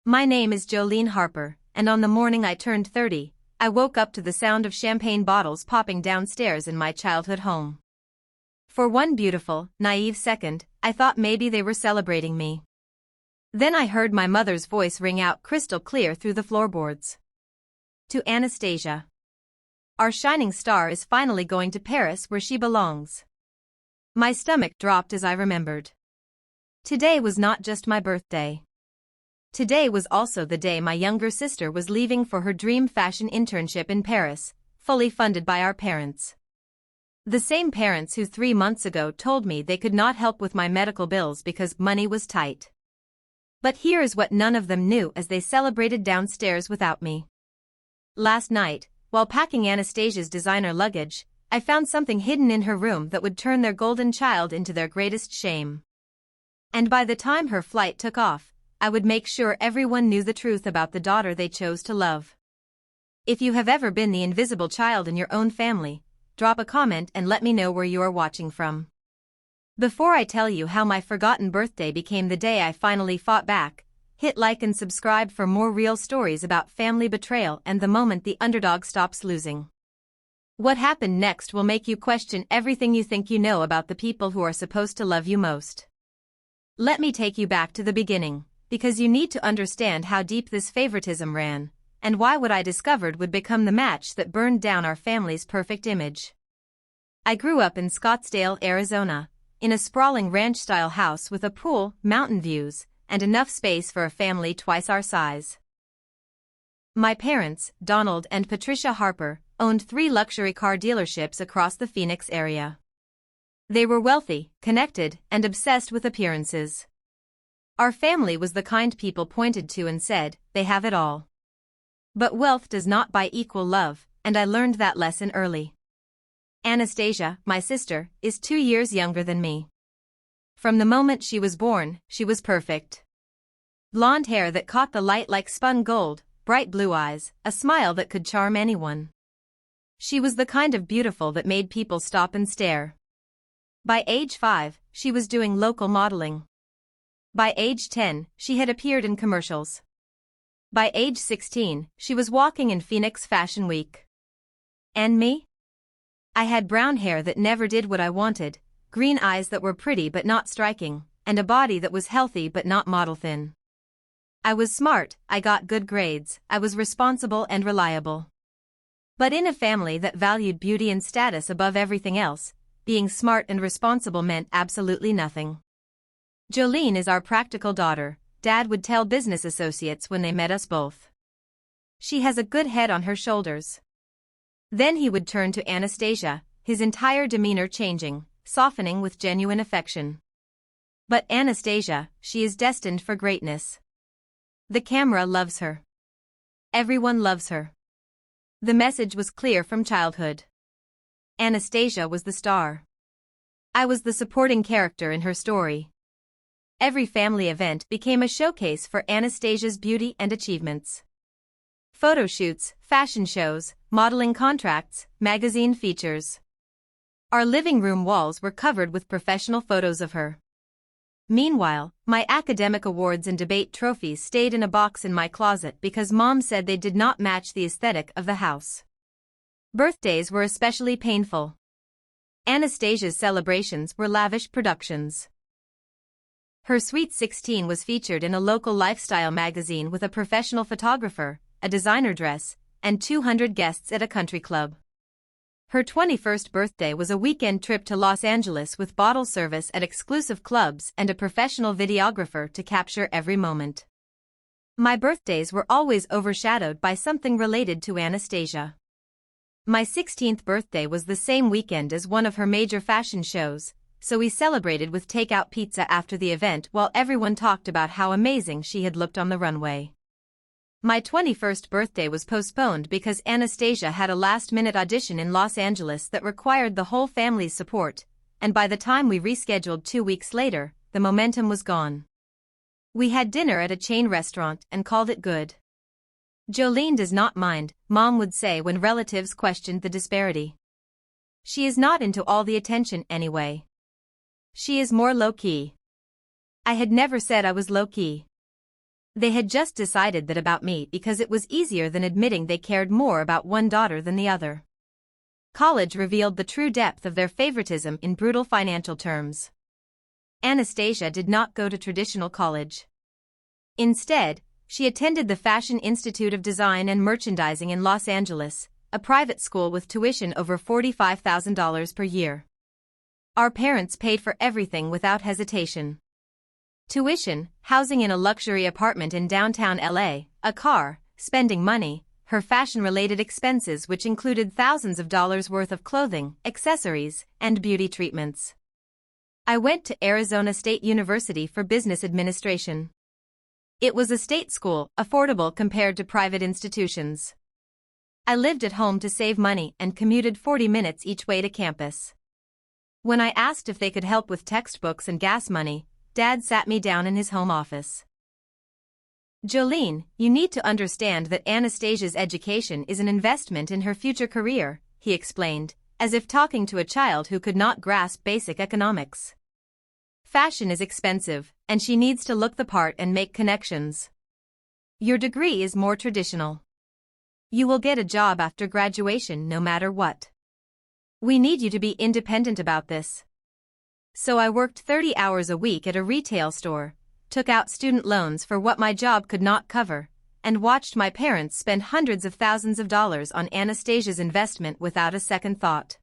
My name is Jolene Harper, and on the morning I turned 30, I woke up to the sound of champagne bottles popping downstairs in my childhood home. For one beautiful, naive second, I thought maybe they were celebrating me. Then I heard my mother's voice ring out crystal clear through the floorboards. To Anastasia. Our shining star is finally going to Paris where she belongs. My stomach dropped as I remembered. Today was not just my birthday. Today was also the day my younger sister was leaving for her dream fashion internship in Paris, fully funded by our parents. The same parents who 3 months ago told me they could not help with my medical bills because money was tight. But here is what none of them knew as they celebrated downstairs without me. Last night, while packing Anastasia's designer luggage, I found something hidden in her room that would turn their golden child into their greatest shame. And by the time her flight took off, I would make sure everyone knew the truth about the daughter they chose to love. If you have ever been the invisible child in your own family, drop a comment and let me know where you are watching from. Before I tell you how my forgotten birthday became the day I finally fought back, hit like and subscribe for more real stories about family betrayal and the moment the underdog stops losing. What happened next will make you question everything you think you know about the people who are supposed to love you most. Let me take you back to the beginning, because you need to understand how deep this favoritism ran, and why what I discovered would become the match that burned down our family's perfect image. I grew up in Scottsdale, Arizona, in a sprawling ranch-style house with a pool, mountain views, and enough space for a family twice our size. My parents, Donald and Patricia Harper, owned 3 luxury car dealerships across the Phoenix area. They were wealthy, connected, and obsessed with appearances. Our family was the kind people pointed to and said, they have it all. But wealth does not buy equal love, and I learned that lesson early. Anastasia, my sister, is 2 years younger than me. From the moment she was born, she was perfect. Blonde hair that caught the light like spun gold, bright blue eyes, a smile that could charm anyone. She was the kind of beautiful that made people stop and stare. By age 5, she was doing local modeling. By age 10, she had appeared in commercials. By age 16, she was walking in Phoenix Fashion Week. And me? I had brown hair that never did what I wanted, green eyes that were pretty but not striking, and a body that was healthy but not model thin. I was smart, I got good grades, I was responsible and reliable. But in a family that valued beauty and status above everything else, being smart and responsible meant absolutely nothing. Jolene is our practical daughter, Dad would tell business associates when they met us both. She has a good head on her shoulders. Then he would turn to Anastasia, his entire demeanor changing, softening with genuine affection. But Anastasia, she is destined for greatness. The camera loves her. Everyone loves her. The message was clear from childhood. Anastasia was the star. I was the supporting character in her story. Every family event became a showcase for Anastasia's beauty and achievements. Photo shoots, fashion shows, modeling contracts, magazine features. Our living room walls were covered with professional photos of her. Meanwhile, my academic awards and debate trophies stayed in a box in my closet because Mom said they did not match the aesthetic of the house. Birthdays were especially painful. Anastasia's celebrations were lavish productions. Her Sweet 16 was featured in a local lifestyle magazine with a professional photographer, a designer dress, and 200 guests at a country club. Her 21st birthday was a weekend trip to Los Angeles with bottle service at exclusive clubs and a professional videographer to capture every moment. My birthdays were always overshadowed by something related to Anastasia. My 16th birthday was the same weekend as one of her major fashion shows, so we celebrated with takeout pizza after the event while everyone talked about how amazing she had looked on the runway. My 21st birthday was postponed because Anastasia had a last-minute audition in Los Angeles that required the whole family's support, and by the time we rescheduled 2 weeks later, the momentum was gone. We had dinner at a chain restaurant and called it good. Jolene does not mind, Mom would say when relatives questioned the disparity. She is not into all the attention anyway. She is more low-key. I had never said I was low-key. They had just decided that about me because it was easier than admitting they cared more about one daughter than the other. College revealed the true depth of their favoritism in brutal financial terms. Anastasia did not go to traditional college. Instead, she attended the Fashion Institute of Design and Merchandising in Los Angeles, a private school with tuition over $45,000 per year. Our parents paid for everything without hesitation. Tuition, housing in a luxury apartment in downtown LA, a car, spending money, her fashion-related expenses which included thousands of dollars worth of clothing, accessories, and beauty treatments. I went to Arizona State University for business administration. It was a state school, affordable compared to private institutions. I lived at home to save money and commuted 40 minutes each way to campus. When I asked if they could help with textbooks and gas money, Dad sat me down in his home office. "Jolene, you need to understand that Anastasia's education is an investment in her future career," he explained, as if talking to a child who could not grasp basic economics. "Fashion is expensive, and she needs to look the part and make connections. Your degree is more traditional. You will get a job after graduation no matter what. We need you to be independent about this." So I worked 30 hours a week at a retail store, took out student loans for what my job could not cover, and watched my parents spend hundreds of thousands of dollars on Anastasia's investment without a second thought.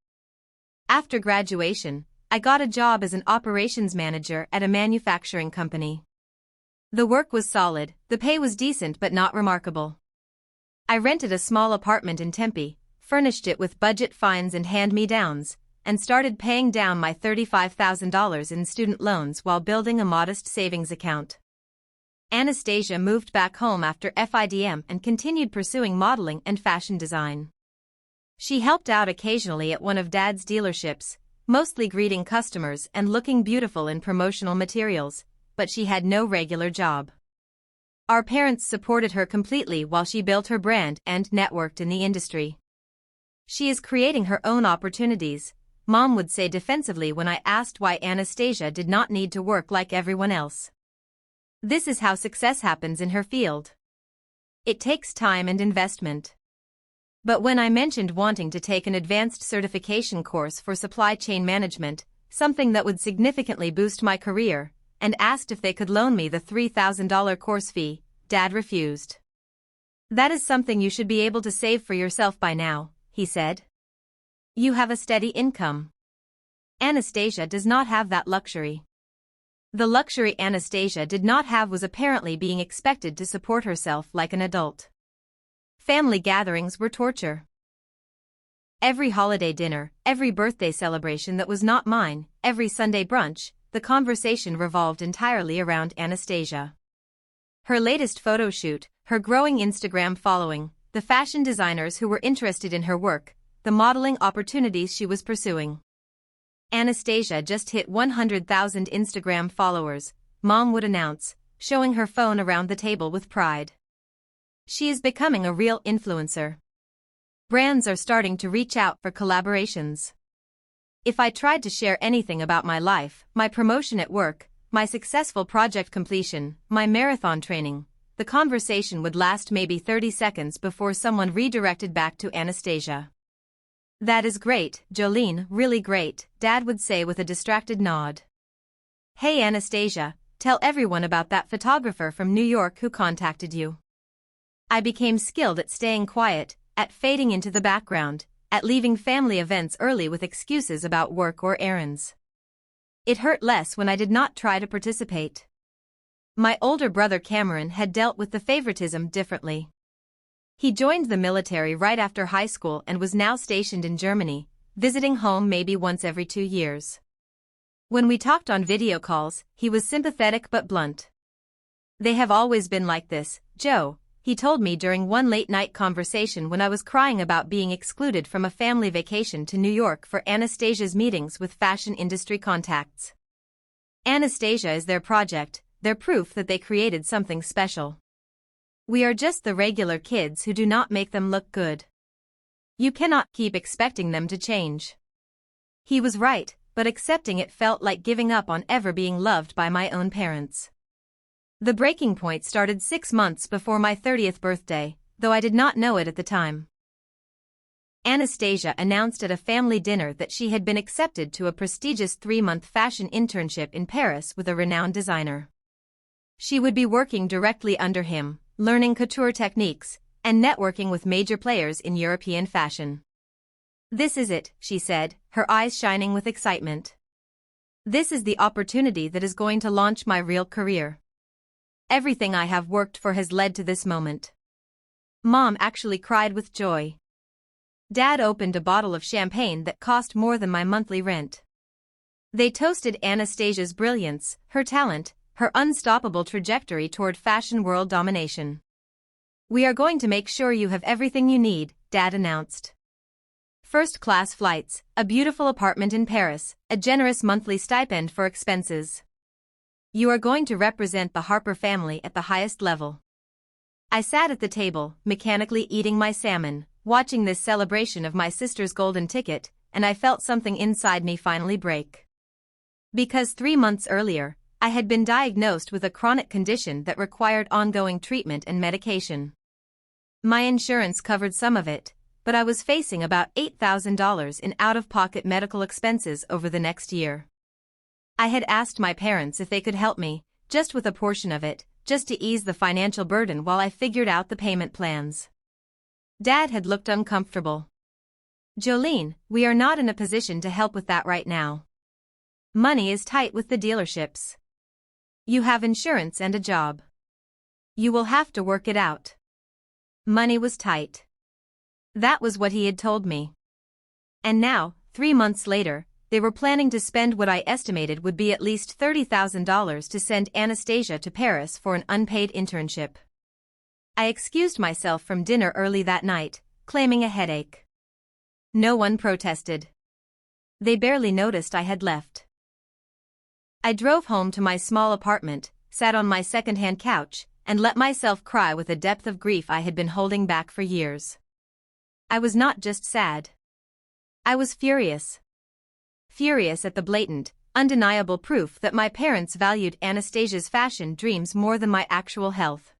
After graduation, I got a job as an operations manager at a manufacturing company. The work was solid, the pay was decent but not remarkable. I rented a small apartment in Tempe, furnished it with budget finds and hand-me-downs, and started paying down my $35,000 in student loans while building a modest savings account. Anastasia moved back home after FIDM and continued pursuing modeling and fashion design. She helped out occasionally at one of Dad's dealerships, mostly greeting customers and looking beautiful in promotional materials, but she had no regular job. Our parents supported her completely while she built her brand and networked in the industry. "She is creating her own opportunities," Mom would say defensively when I asked why Anastasia did not need to work like everyone else. "This is how success happens in her field. It takes time and investment." But when I mentioned wanting to take an advanced certification course for supply chain management, something that would significantly boost my career, and asked if they could loan me the $3,000 course fee, Dad refused. "That is something you should be able to save for yourself by now," he said. "You have a steady income." Anastasia does not have that luxury. The luxury Anastasia did not have was apparently being expected to support herself like an adult. Family gatherings were torture. Every holiday dinner, every birthday celebration that was not mine, every Sunday brunch, the conversation revolved entirely around Anastasia. Her latest photo shoot, her growing Instagram following, the fashion designers who were interested in her work, the modeling opportunities she was pursuing. "Anastasia just hit 100,000 Instagram followers," Mom would announce, showing her phone around the table with pride. "She is becoming a real influencer. Brands are starting to reach out for collaborations." If I tried to share anything about my life, my promotion at work, my successful project completion, my marathon training, the conversation would last maybe 30 seconds before someone redirected back to Anastasia. "That is great, Jolene, really great," Dad would say with a distracted nod. "Hey Anastasia, tell everyone about that photographer from New York who contacted you." I became skilled at staying quiet, at fading into the background, at leaving family events early with excuses about work or errands. It hurt less when I did not try to participate. My older brother Cameron had dealt with the favoritism differently. He joined the military right after high school and was now stationed in Germany, visiting home maybe once every 2 years. When we talked on video calls, he was sympathetic but blunt. "They have always been like this, Joe," he told me during one late-night conversation when I was crying about being excluded from a family vacation to New York for Anastasia's meetings with fashion industry contacts. Anastasia is their project, their proof that they created something special. "We are just the regular kids who do not make them look good. You cannot keep expecting them to change." He was right, but accepting it felt like giving up on ever being loved by my own parents. The breaking point started 6 months before my 30th birthday, though I did not know it at the time. Anastasia announced at a family dinner that she had been accepted to a prestigious 3-month fashion internship in Paris with a renowned designer. She would be working directly under him, learning couture techniques, and networking with major players in European fashion. "This is it," she said, her eyes shining with excitement. "This is the opportunity that is going to launch my real career. Everything I have worked for has led to this moment." Mom actually cried with joy. Dad opened a bottle of champagne that cost more than my monthly rent. They toasted Anastasia's brilliance, her talent, her unstoppable trajectory toward fashion world domination. "We are going to make sure you have everything you need," Dad announced. First-class flights, a beautiful apartment in Paris, a generous monthly stipend for expenses. "You are going to represent the Harper family at the highest level." I sat at the table, mechanically eating my salmon, watching this celebration of my sister's golden ticket, and I felt something inside me finally break. Because 3 months earlier, I had been diagnosed with a chronic condition that required ongoing treatment and medication. My insurance covered some of it, but I was facing about $8,000 in out-of-pocket medical expenses over the next year. I had asked my parents if they could help me, just with a portion of it, just to ease the financial burden while I figured out the payment plans. Dad had looked uncomfortable. "Jolene, we are not in a position to help with that right now. Money is tight with the dealerships. You have insurance and a job. You will have to work it out." Money was tight. That was what he had told me. And now, 3 months later, they were planning to spend what I estimated would be at least $30,000 to send Anastasia to Paris for an unpaid internship. I excused myself from dinner early that night, claiming a headache. No one protested. They barely noticed I had left. I drove home to my small apartment, sat on my second-hand couch, and let myself cry with a depth of grief I had been holding back for years. I was not just sad. I was furious. Furious at the blatant, undeniable proof that my parents valued Anastasia's fashion dreams more than my actual health.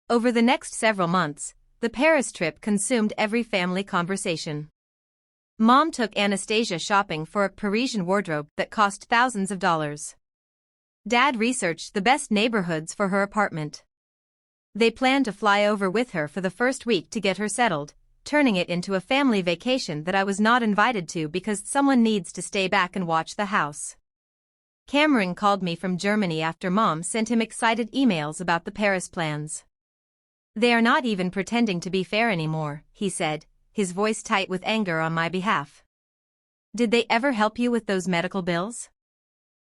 Over the next several months, the Paris trip consumed every family conversation. Mom took Anastasia shopping for a Parisian wardrobe that cost thousands of dollars. Dad researched the best neighborhoods for her apartment. They planned to fly over with her for the first week to get her settled, turning it into a family vacation that I was not invited to because someone needs to stay back and watch the house. Cameron called me from Germany after Mom sent him excited emails about the Paris plans. "They are not even pretending to be fair anymore," he said, his voice tight with anger on my behalf. "Did they ever help you with those medical bills?"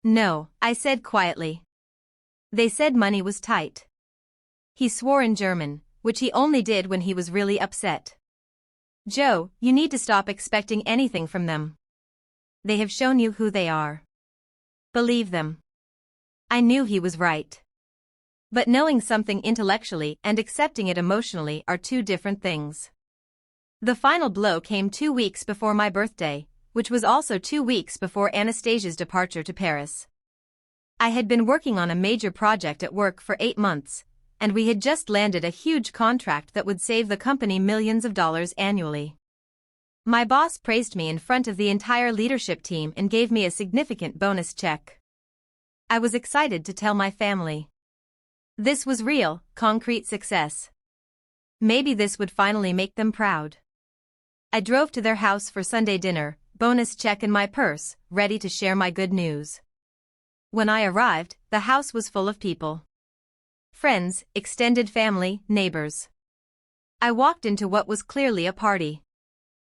"No," I said quietly. "They said money was tight." He swore in German, which he only did when he was really upset. "Joe, you need to stop expecting anything from them. They have shown you who they are. Believe them." I knew he was right. But knowing something intellectually and accepting it emotionally are two different things. The final blow came 2 weeks before my birthday, which was also 2 weeks before Anastasia's departure to Paris. I had been working on a major project at work for 8 months, and we had just landed a huge contract that would save the company millions of dollars annually. My boss praised me in front of the entire leadership team and gave me a significant bonus check. I was excited to tell my family. This was real, concrete success. Maybe this would finally make them proud. I drove to their house for Sunday dinner, bonus check in my purse, ready to share my good news. When I arrived, the house was full of people. Friends, extended family, neighbors. I walked into what was clearly a party.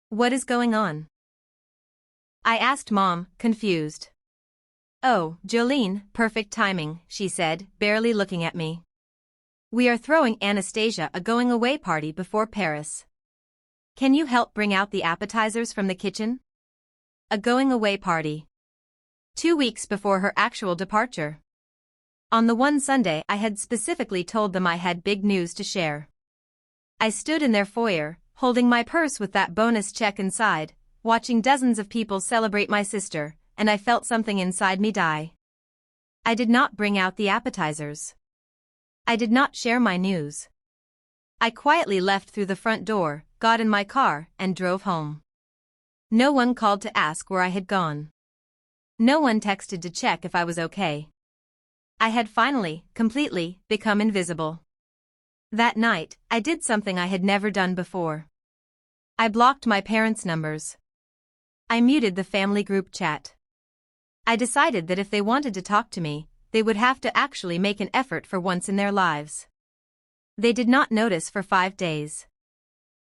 "What is going on?" I asked Mom, confused. "Oh, Jolene, perfect timing," she said, barely looking at me. "We are throwing Anastasia a going-away party before Paris. Can you help bring out the appetizers from the kitchen?" A going-away party. 2 weeks before her actual departure. On the one Sunday I had specifically told them I had big news to share. I stood in their foyer, holding my purse with that bonus check inside, watching dozens of people celebrate my sister, and I felt something inside me die. I did not bring out the appetizers. I did not share my news. I quietly left through the front door, got in my car, and drove home. No one called to ask where I had gone. No one texted to check if I was okay. I had finally, completely, become invisible. That night, I did something I had never done before. I blocked my parents' numbers. I muted the family group chat. I decided that if they wanted to talk to me, they would have to actually make an effort for once in their lives. They did not notice for 5 days.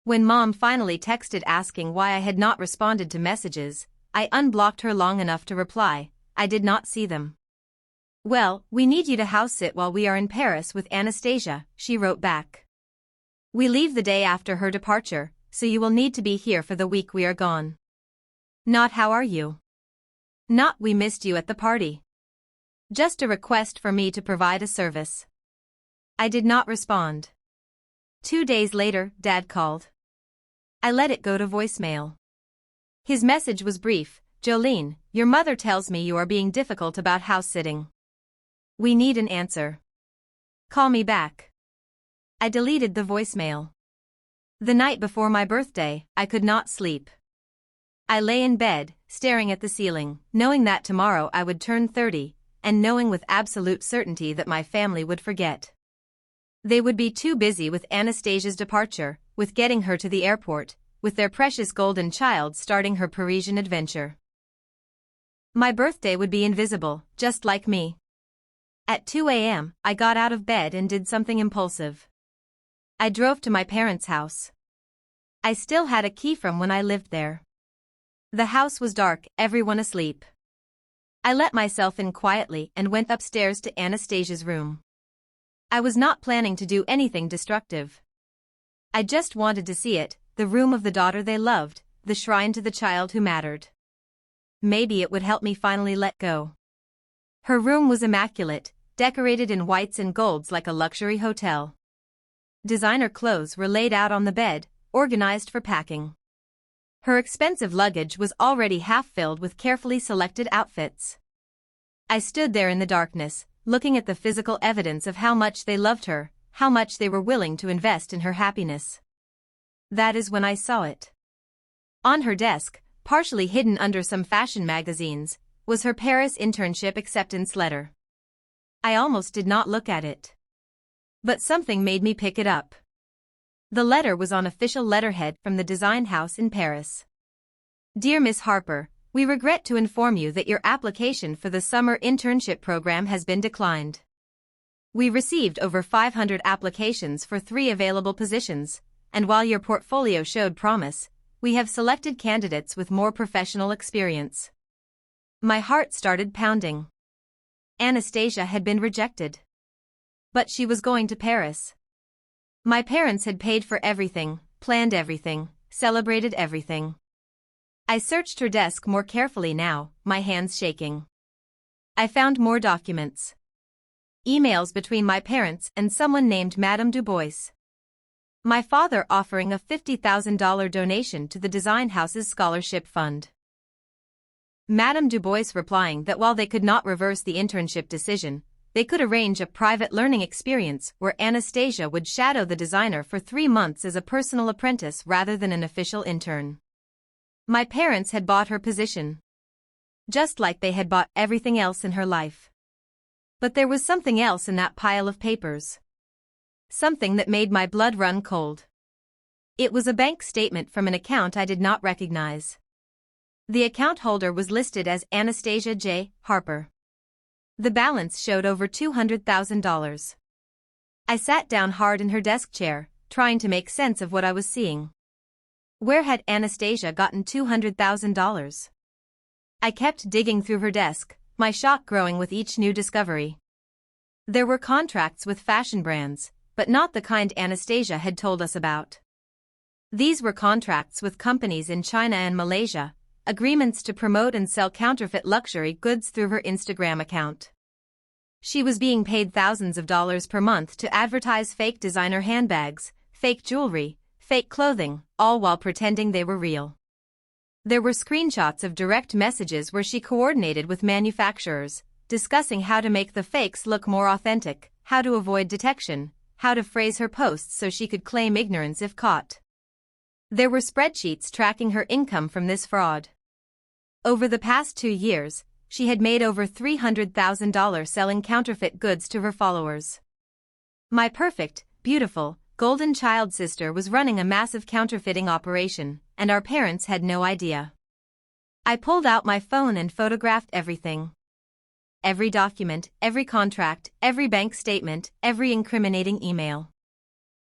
When Mom finally texted asking why I had not responded to messages, I unblocked her long enough to reply, I did not see them. Well, we need you to house sit while we are in Paris with Anastasia, she wrote back. We leave the day after her departure, so you will need to be here for the week we are gone. Not how are you? Not we missed you at the party. Just a request for me to provide a service. I did not respond. 2 days later, Dad called. I let it go to voicemail. His message was brief, Jolene, your mother tells me you are being difficult about house sitting. We need an answer. Call me back. I deleted the voicemail. The night before my birthday, I could not sleep. I lay in bed, staring at the ceiling, knowing that tomorrow I would turn 30, and knowing with absolute certainty that my family would forget. They would be too busy with Anastasia's departure, with getting her to the airport, with their precious golden child starting her Parisian adventure. My birthday would be invisible, just like me. At 2 a.m., I got out of bed and did something impulsive. I drove to my parents' house. I still had a key from when I lived there. The house was dark, everyone asleep. I let myself in quietly and went upstairs to Anastasia's room. I was not planning to do anything destructive. I just wanted to see it, the room of the daughter they loved, the shrine to the child who mattered. Maybe it would help me finally let go. Her room was immaculate, decorated in whites and golds like a luxury hotel. Designer clothes were laid out on the bed, organized for packing. Her expensive luggage was already half filled with carefully selected outfits. I stood there in the darkness, looking at the physical evidence of how much they loved her, how much they were willing to invest in her happiness. That is when I saw it. On her desk, partially hidden under some fashion magazines, was her Paris internship acceptance letter. I almost did not look at it. But something made me pick it up. The letter was on official letterhead from the design house in Paris. Dear Miss Harper, we regret to inform you that your application for the summer internship program has been declined. We received over 500 applications for 3 available positions, and while your portfolio showed promise, we have selected candidates with more professional experience. My heart started pounding. Anastasia had been rejected. But she was going to Paris. My parents had paid for everything, planned everything, celebrated everything. I searched her desk more carefully now, my hands shaking. I found more documents. Emails between my parents and someone named Madame Dubois. My father offering a $50,000 donation to the design house's scholarship fund. Madame Dubois replying that while they could not reverse the internship decision, they could arrange a private learning experience where Anastasia would shadow the designer for 3 months as a personal apprentice rather than an official intern. My parents had bought her position. Just like they had bought everything else in her life. But there was something else in that pile of papers. Something that made my blood run cold. It was a bank statement from an account I did not recognize. The account holder was listed as Anastasia J. Harper. The balance showed over $200,000. I sat down hard in her desk chair, trying to make sense of what I was seeing. Where had Anastasia gotten $200,000? I kept digging through her desk, my shock growing with each new discovery. There were contracts with fashion brands, but not the kind Anastasia had told us about. These were contracts with companies in China and Malaysia, agreements to promote and sell counterfeit luxury goods through her Instagram account. She was being paid thousands of dollars per month to advertise fake designer handbags, fake jewelry, fake clothing, all while pretending they were real. There were screenshots of direct messages where she coordinated with manufacturers, discussing how to make the fakes look more authentic, how to avoid detection, how to phrase her posts so she could claim ignorance if caught. There were spreadsheets tracking her income from this fraud. Over the past 2 years, she had made over $300,000 selling counterfeit goods to her followers. My perfect, beautiful, golden child sister was running a massive counterfeiting operation, and our parents had no idea. I pulled out my phone and photographed everything. Every document, every contract, every bank statement, every incriminating email.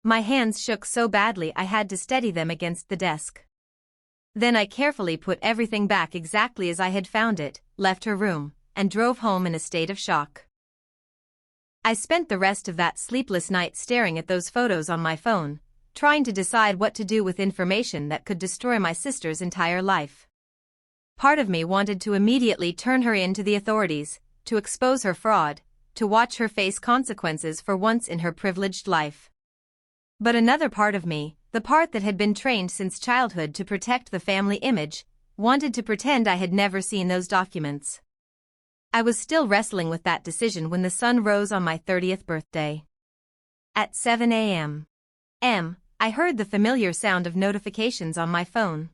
My hands shook so badly I had to steady them against the desk. Then I carefully put everything back exactly as I had found it, left her room, and drove home in a state of shock. I spent the rest of that sleepless night staring at those photos on my phone, trying to decide what to do with information that could destroy my sister's entire life. Part of me wanted to immediately turn her in to the authorities, to expose her fraud, to watch her face consequences for once in her privileged life. But another part of me, the part that had been trained since childhood to protect the family image, wanted to pretend I had never seen those documents. I was still wrestling with that decision when the sun rose on my 30th birthday. At 7 a.m. I heard the familiar sound of notifications on my phone.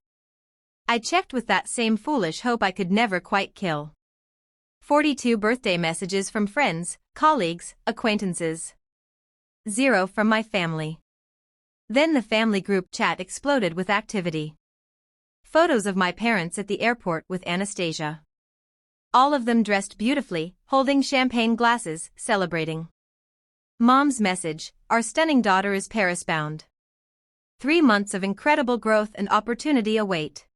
I checked with that same foolish hope I could never quite kill. 42 birthday messages from friends, colleagues, acquaintances. 0 from my family. Then the family group chat exploded with activity. Photos of my parents at the airport with Anastasia. All of them dressed beautifully, holding champagne glasses, celebrating. Mom's message, our stunning daughter is Paris-bound. 3 months of incredible growth and opportunity await.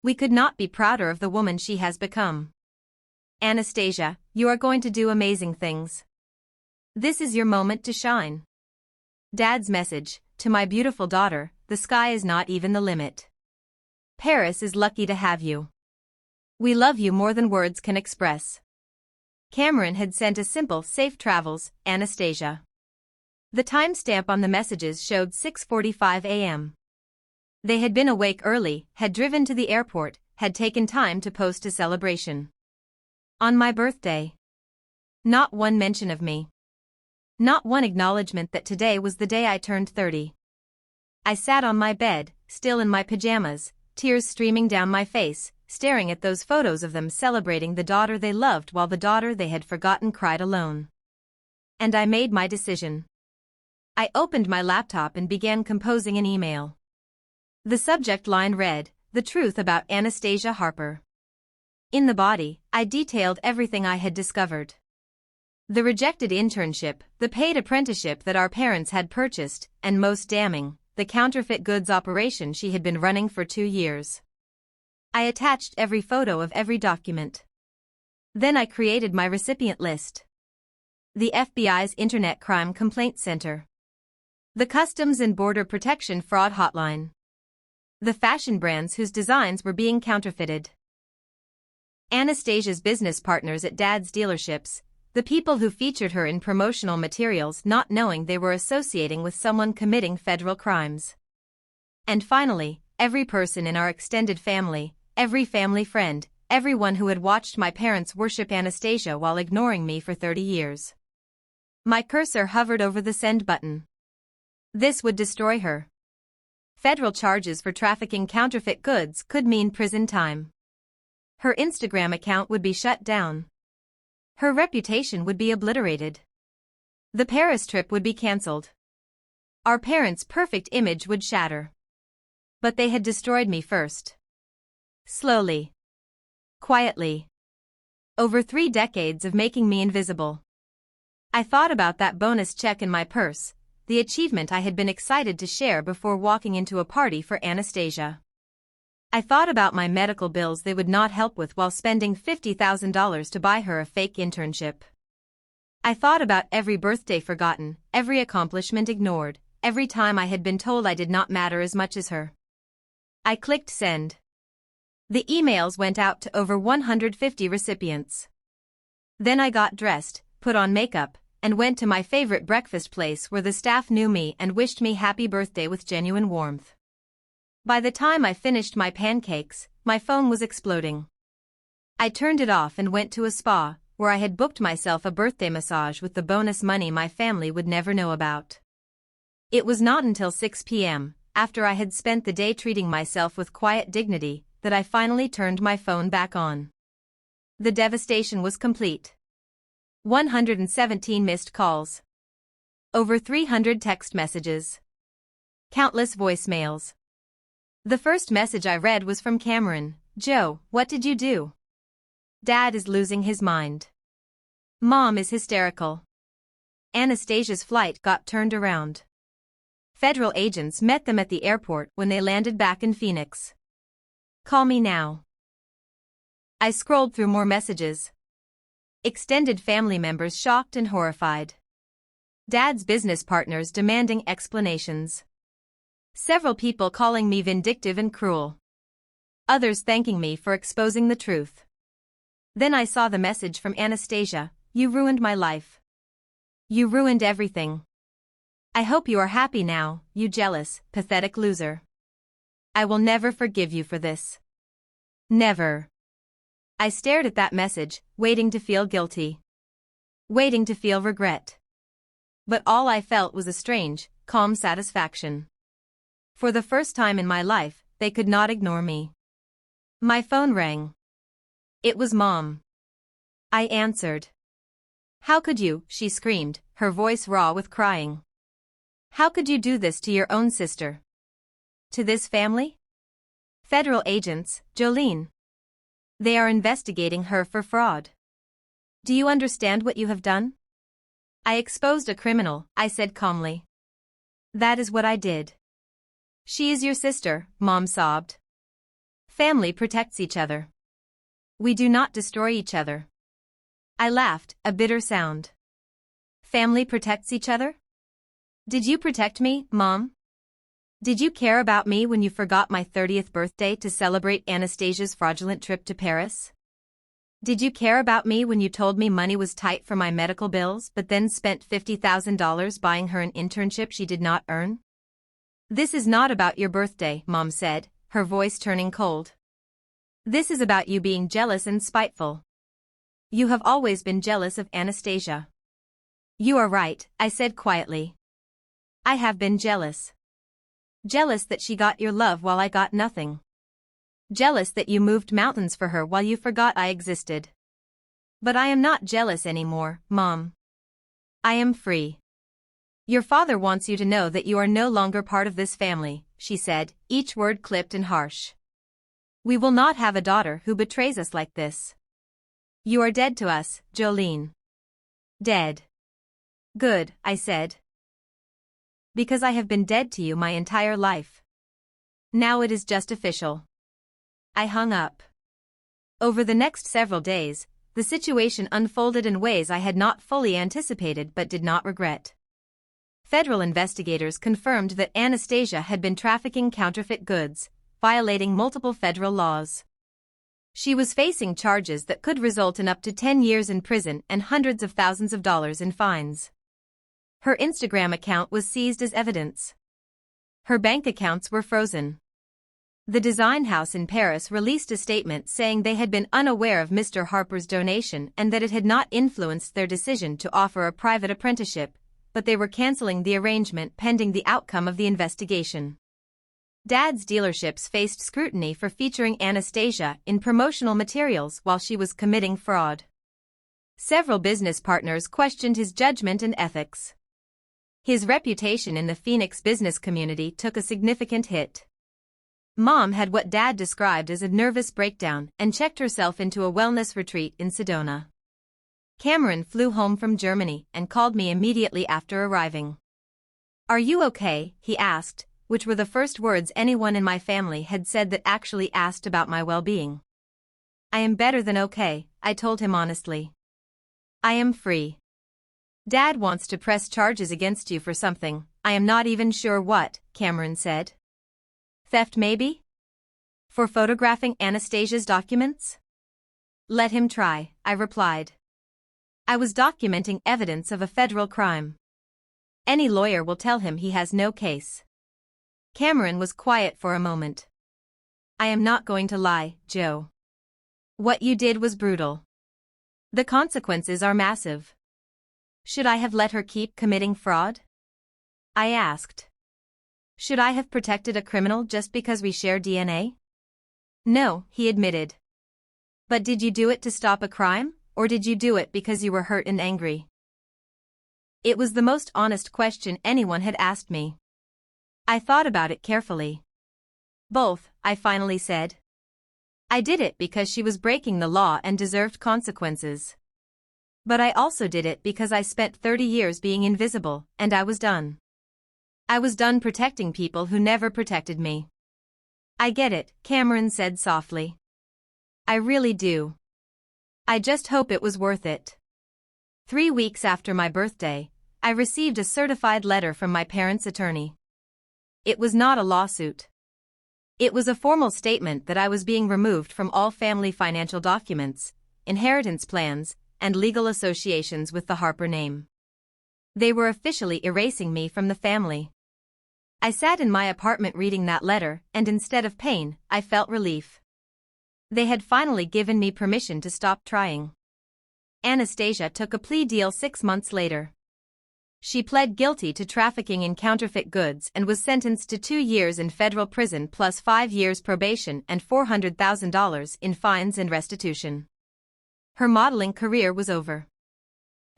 We could not be prouder of the woman she has become. Anastasia, you are going to do amazing things. This is your moment to shine. Dad's message, to my beautiful daughter, the sky is not even the limit. Paris is lucky to have you. We love you more than words can express. Cameron had sent a simple safe travels, Anastasia. The timestamp on the messages showed 6:45 a.m. They had been awake early, had driven to the airport, had taken time to post a celebration. On my birthday. Not one mention of me. Not one acknowledgement that today was the day I turned 30. I sat on my bed, still in my pajamas, tears streaming down my face, staring at those photos of them celebrating the daughter they loved while the daughter they had forgotten cried alone. And I made my decision. I opened my laptop and began composing an email. The subject line read, "The truth about Anastasia Harper." In the body, I detailed everything I had discovered. The rejected internship, the paid apprenticeship that our parents had purchased, and most damning, the counterfeit goods operation she had been running for 2 years. I attached every photo of every document. Then I created my recipient list. The FBI's Internet Crime Complaint Center. The Customs and Border Protection Fraud Hotline. The fashion brands whose designs were being counterfeited. Anastasia's business partners at Dad's dealerships, the people who featured her in promotional materials not knowing they were associating with someone committing federal crimes. And finally, every person in our extended family, every family friend, everyone who had watched my parents worship Anastasia while ignoring me for 30 years. My cursor hovered over the send button. This would destroy her. Federal charges for trafficking counterfeit goods could mean prison time. Her Instagram account would be shut down. Her reputation would be obliterated. The Paris trip would be cancelled. Our parents' perfect image would shatter. But they had destroyed me first. Slowly. Quietly. Over 3 decades of making me invisible. I thought about that bonus check in my purse, the achievement I had been excited to share before walking into a party for Anastasia. I thought about my medical bills they would not help with while spending $50,000 to buy her a fake internship. I thought about every birthday forgotten, every accomplishment ignored, every time I had been told I did not matter as much as her. I clicked send. The emails went out to over 150 recipients. Then I got dressed, put on makeup, and went to my favorite breakfast place where the staff knew me and wished me happy birthday with genuine warmth. By the time I finished my pancakes, my phone was exploding. I turned it off and went to a spa, where I had booked myself a birthday massage with the bonus money my family would never know about. It was not until 6 p.m., after I had spent the day treating myself with quiet dignity, that I finally turned my phone back on. The devastation was complete. 117 missed calls. Over 300 text messages. Countless voicemails. The first message I read was from Cameron. "Joe, what did you do? Dad is losing his mind. Mom is hysterical. Anastasia's flight got turned around. Federal agents met them at the airport when they landed back in Phoenix. Call me now." I scrolled through more messages. Extended family members shocked and horrified. Dad's business partners demanding explanations. Several people calling me vindictive and cruel. Others thanking me for exposing the truth. Then I saw the message from Anastasia. "You ruined my life. You ruined everything. I hope you are happy now, you jealous, pathetic loser. I will never forgive you for this. Never." I stared at that message, waiting to feel guilty. Waiting to feel regret. But all I felt was a strange, calm satisfaction. For the first time in my life, they could not ignore me. My phone rang. It was Mom. I answered. "How could you?" she screamed, her voice raw with crying. "How could you do this to your own sister? To this family? Federal agents, Jolene. They are investigating her for fraud. Do you understand what you have done?" "I exposed a criminal," I said calmly. "That is what I did." "She is your sister," Mom sobbed. "Family protects each other. We do not destroy each other." I laughed, a bitter sound. "Family protects each other? Did you protect me, Mom? Did you care about me when you forgot my 30th birthday to celebrate Anastasia's fraudulent trip to Paris? Did you care about me when you told me money was tight for my medical bills but then spent $50,000 buying her an internship she did not earn?" "This is not about your birthday," Mom said, her voice turning cold. "This is about you being jealous and spiteful. You have always been jealous of Anastasia." "You are right," I said quietly. "I have been jealous. Jealous that she got your love while I got nothing. Jealous that you moved mountains for her while you forgot I existed. But I am not jealous anymore, Mom. I am free. Your father wants you to know that you are no longer part of this family," she said, each word clipped and harsh. "We will not have a daughter who betrays us like this. You are dead to us, Jolene. Dead." "Good," I said. "Because I have been dead to you my entire life. Now it is just official." I hung up. Over the next several days, the situation unfolded in ways I had not fully anticipated but did not regret. Federal investigators confirmed that Anastasia had been trafficking counterfeit goods, violating multiple federal laws. She was facing charges that could result in up to 10 years in prison and hundreds of thousands of dollars in fines. Her Instagram account was seized as evidence. Her bank accounts were frozen. The design house in Paris released a statement saying they had been unaware of Mr. Harper's donation and that it had not influenced their decision to offer a private apprenticeship, but they were canceling the arrangement pending the outcome of the investigation. Dad's dealerships faced scrutiny for featuring Anastasia in promotional materials while she was committing fraud. Several business partners questioned his judgment and ethics. His reputation in the Phoenix business community took a significant hit. Mom had what Dad described as a nervous breakdown and checked herself into a wellness retreat in Sedona. Cameron flew home from Germany and called me immediately after arriving. "Are you okay?" he asked, which were the first words anyone in my family had said that actually asked about my well-being. "I am better than okay," I told him honestly. "I am free. Dad wants to press charges against you for something, I am not even sure what," Cameron said. "Theft maybe? For photographing Anastasia's documents?" "Let him try," I replied. "I was documenting evidence of a federal crime. Any lawyer will tell him he has no case." Cameron was quiet for a moment. "I am not going to lie, Joe. What you did was brutal. The consequences are massive. Should I have let her keep committing fraud? I asked. Should I have protected a criminal just because we share DNA? No, he admitted. But did you do it to stop a crime, or did you do it because you were hurt and angry? It was the most honest question anyone had asked me. I thought about it carefully. Both, I finally said. I did it because she was breaking the law and deserved consequences. But I also did it because I spent 30 years being invisible, and I was done. I was done protecting people who never protected me. I get it, Cameron said softly. I really do. I just hope it was worth it. 3 weeks after my birthday, I received a certified letter from my parents' attorney. It was not a lawsuit. It was a formal statement that I was being removed from all family financial documents, inheritance plans, and legal associations with the Harper name. They were officially erasing me from the family. I sat in my apartment reading that letter, and instead of pain, I felt relief. They had finally given me permission to stop trying. Anastasia took a plea deal 6 months later. She pled guilty to trafficking in counterfeit goods and was sentenced to 2 years in federal prison plus 5 years probation and $400,000 in fines and restitution. Her modeling career was over.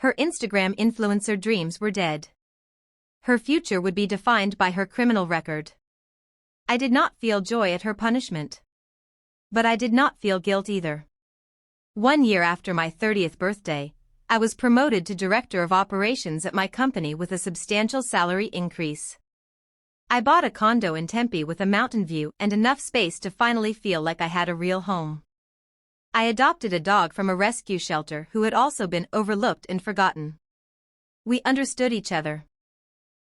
Her Instagram influencer dreams were dead. Her future would be defined by her criminal record. I did not feel joy at her punishment. But I did not feel guilt either. 1 year after my 30th birthday, I was promoted to director of operations at my company with a substantial salary increase. I bought a condo in Tempe with a mountain view and enough space to finally feel like I had a real home. I adopted a dog from a rescue shelter who had also been overlooked and forgotten. We understood each other.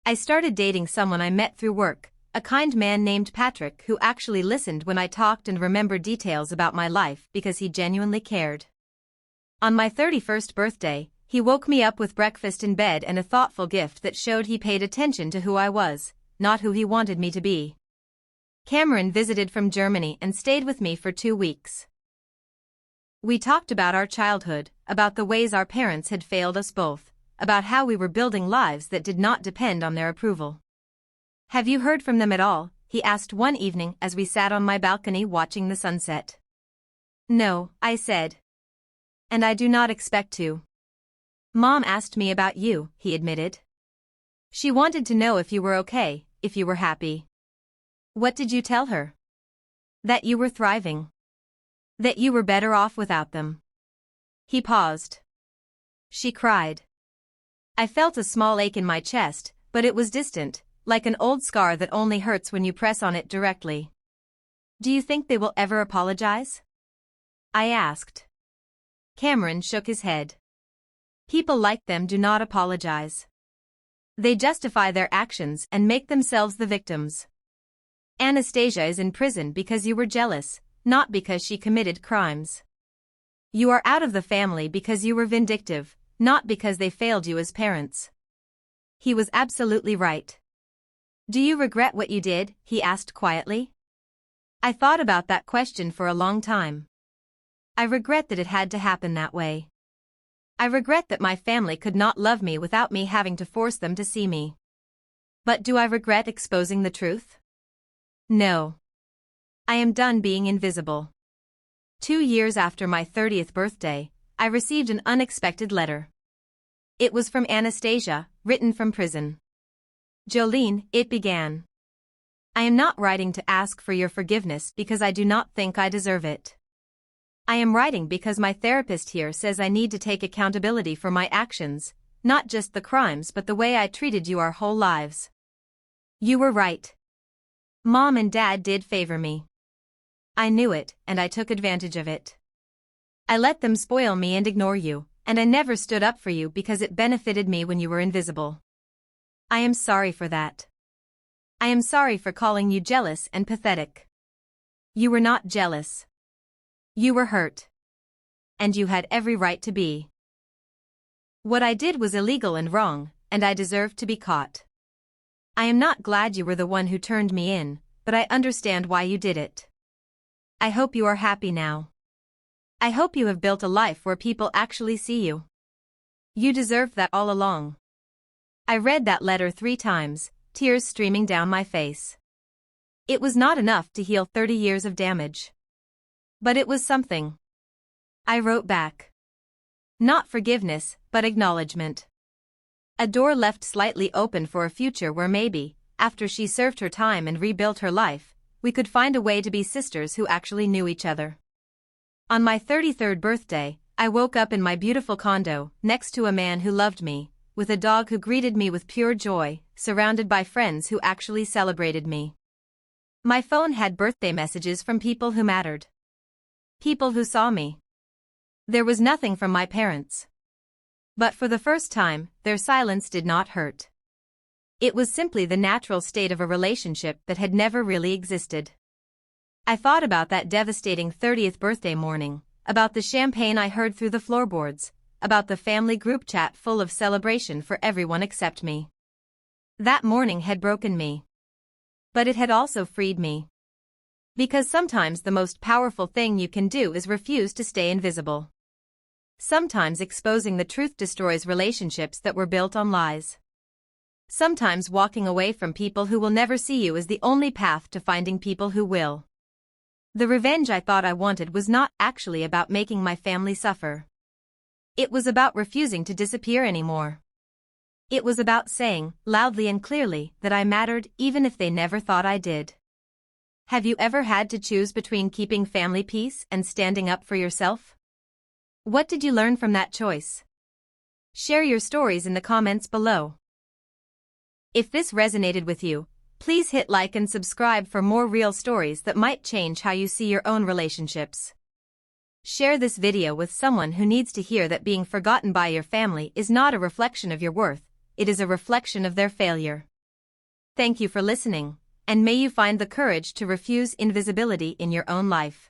I started dating someone I met through work, a kind man named Patrick who actually listened when I talked and remembered details about my life because he genuinely cared. On my 31st birthday, he woke me up with breakfast in bed and a thoughtful gift that showed he paid attention to who I was, not who he wanted me to be. Cameron visited from Germany and stayed with me for 2 weeks. We talked about our childhood, about the ways our parents had failed us both, about how we were building lives that did not depend on their approval. Have you heard from them at all? He asked one evening as we sat on my balcony watching the sunset. No, I said. And I do not expect to. Mom asked me about you, he admitted. She wanted to know if you were okay, if you were happy. What did you tell her? That you were thriving. That you were better off without them. He paused. She cried. I felt a small ache in my chest, but it was distant, like an old scar that only hurts when you press on it directly. Do you think they will ever apologize? I asked. Cameron shook his head. People like them do not apologize. They justify their actions and make themselves the victims. Anastasia is in prison because you were jealous, not because she committed crimes. You are out of the family because you were vindictive, not because they failed you as parents. He was absolutely right. Do you regret what you did? He asked quietly. I thought about that question for a long time. I regret that it had to happen that way. I regret that my family could not love me without me having to force them to see me. But do I regret exposing the truth? No. I am done being invisible. 2 years after my 30th birthday, I received an unexpected letter. It was from Anastasia, written from prison. Jolene, it began. I am not writing to ask for your forgiveness because I do not think I deserve it. I am writing because my therapist here says I need to take accountability for my actions, not just the crimes but the way I treated you our whole lives. You were right. Mom and Dad did favor me. I knew it, and I took advantage of it. I let them spoil me and ignore you, and I never stood up for you because it benefited me when you were invisible. I am sorry for that. I am sorry for calling you jealous and pathetic. You were not jealous. You were hurt. And you had every right to be. What I did was illegal and wrong, and I deserved to be caught. I am not glad you were the one who turned me in, but I understand why you did it. I hope you are happy now. I hope you have built a life where people actually see you. You deserved that all along. I read that letter 3 times, tears streaming down my face. It was not enough to heal 30 years of damage. But it was something. I wrote back. Not forgiveness, but acknowledgement. A door left slightly open for a future where maybe, after she served her time and rebuilt her life, we could find a way to be sisters who actually knew each other. On my 33rd birthday, I woke up in my beautiful condo, next to a man who loved me, with a dog who greeted me with pure joy, surrounded by friends who actually celebrated me. My phone had birthday messages from people who mattered. People who saw me. There was nothing from my parents. But for the first time, their silence did not hurt. It was simply the natural state of a relationship that had never really existed. I thought about that devastating 30th birthday morning, about the champagne I heard through the floorboards, about the family group chat full of celebration for everyone except me. That morning had broken me. But it had also freed me. Because sometimes the most powerful thing you can do is refuse to stay invisible. Sometimes exposing the truth destroys relationships that were built on lies. Sometimes walking away from people who will never see you is the only path to finding people who will. The revenge I thought I wanted was not actually about making my family suffer. It was about refusing to disappear anymore. It was about saying, loudly and clearly, that I mattered even if they never thought I did. Have you ever had to choose between keeping family peace and standing up for yourself? What did you learn from that choice? Share your stories in the comments below. If this resonated with you, please hit like and subscribe for more real stories that might change how you see your own relationships. Share this video with someone who needs to hear that being forgotten by your family is not a reflection of your worth, it is a reflection of their failure. Thank you for listening, and may you find the courage to refuse invisibility in your own life.